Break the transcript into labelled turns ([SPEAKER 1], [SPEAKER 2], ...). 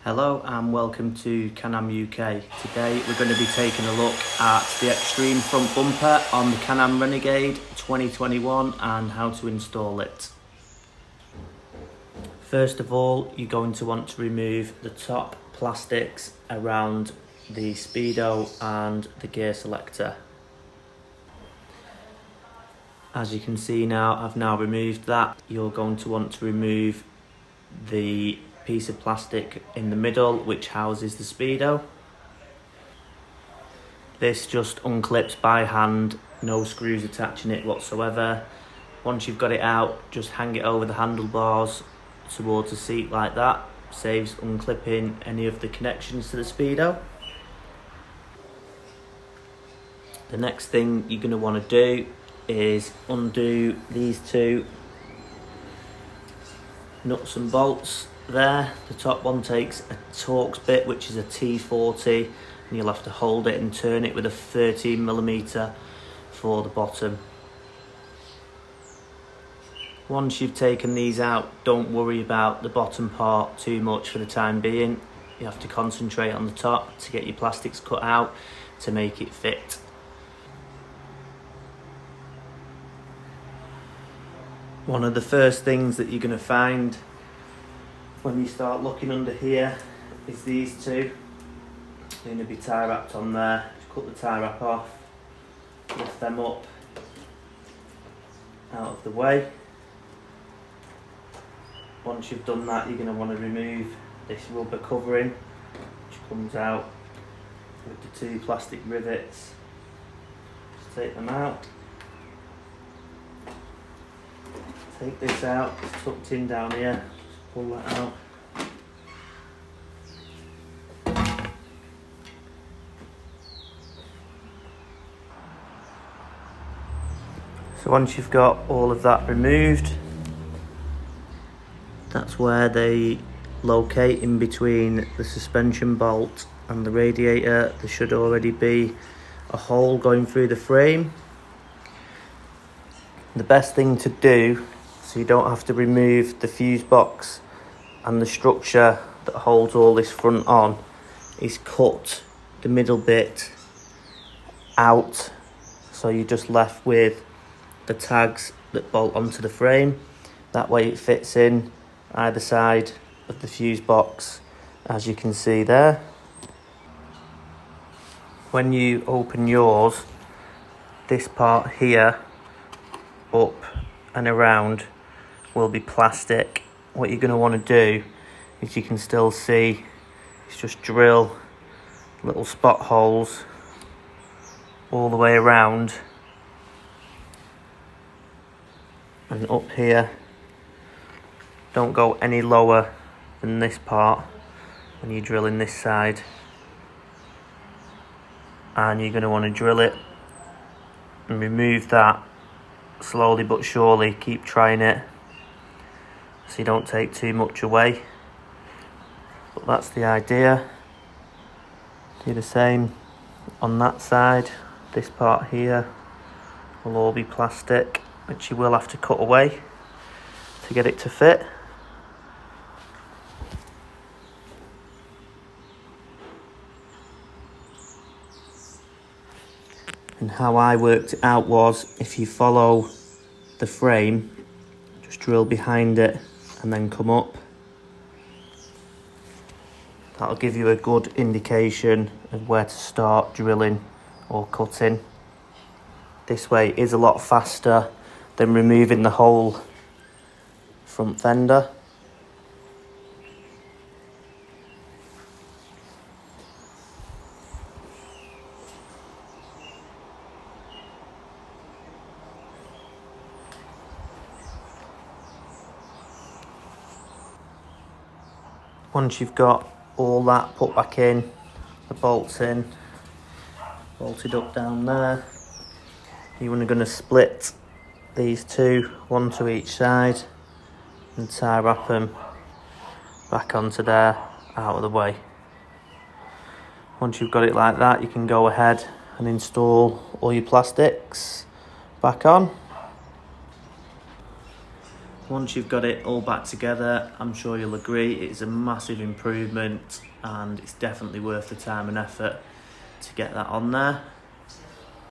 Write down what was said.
[SPEAKER 1] Hello and welcome to Can-Am UK. Today we're going to be taking a look at the extreme front bumper on the Can-Am Renegade 2021 and how to install it. First of all, you're going to want to remove the top plastics around the speedo and the gear selector. As you can see now, I've now removed that. You're going to want to remove the piece of plastic in the middle which houses the speedo. This just unclips by hand, no screws attaching it whatsoever. Once you've got it out, just hang it over the handlebars towards the seat like that. Saves unclipping any of the connections to the speedo. The next thing you're going to want to do is undo these two nuts and bolts there. The top one takes a Torx bit, which is a T40, and you'll have to hold it and turn it with a 13mm for the bottom. Once you've taken these out, don't worry about the bottom part too much for the time being. You have to concentrate on the top to get your plastics cut out to make it fit. One of the first things that you're going to find when you start looking under here is these two. They're going to be tie wrapped on there. Just cut the tie wrap off, lift them up out of the way. Once you've done that, you're going to want to remove this rubber covering which comes out with the two plastic rivets. Just take them out. Take this out, it's tucked in down here. Just pull that out. So once you've got all of that removed, that's where they locate in between the suspension bolt and the radiator. There should already be a hole going through the frame. The best thing to do, so you don't have to remove the fuse box and the structure that holds all this front on, is cut the middle bit out, so you're just left with the tags that bolt onto the frame. That way it fits in either side of the fuse box, as you can see there. When you open yours, this part here up and around will be plastic. What you're going to want to do, as you can still see, is just drill little spot holes all the way around and up here. Don't go any lower than this part when you're drilling this side, and you're going to want to drill it and remove that slowly but surely. Keep trying it so you don't take too much away, but that's the idea. Do the same on that side. This part here will all be plastic, which you will have to cut away to get it to fit. And how I worked it out was, if you follow the frame, just drill behind it and then come up. That'll give you a good indication of where to start drilling or cutting. This way is a lot faster than removing the whole front fender. Once you've got all that put back in, the bolts in, bolted up down there, you're going to split these two, one to each side, and tie wrap them back onto there, out of the way. Once you've got it like that, you can go ahead and install all your plastics back on. Once you've got it all back together, I'm sure you'll agree it's a massive improvement and it's definitely worth the time and effort to get that on there.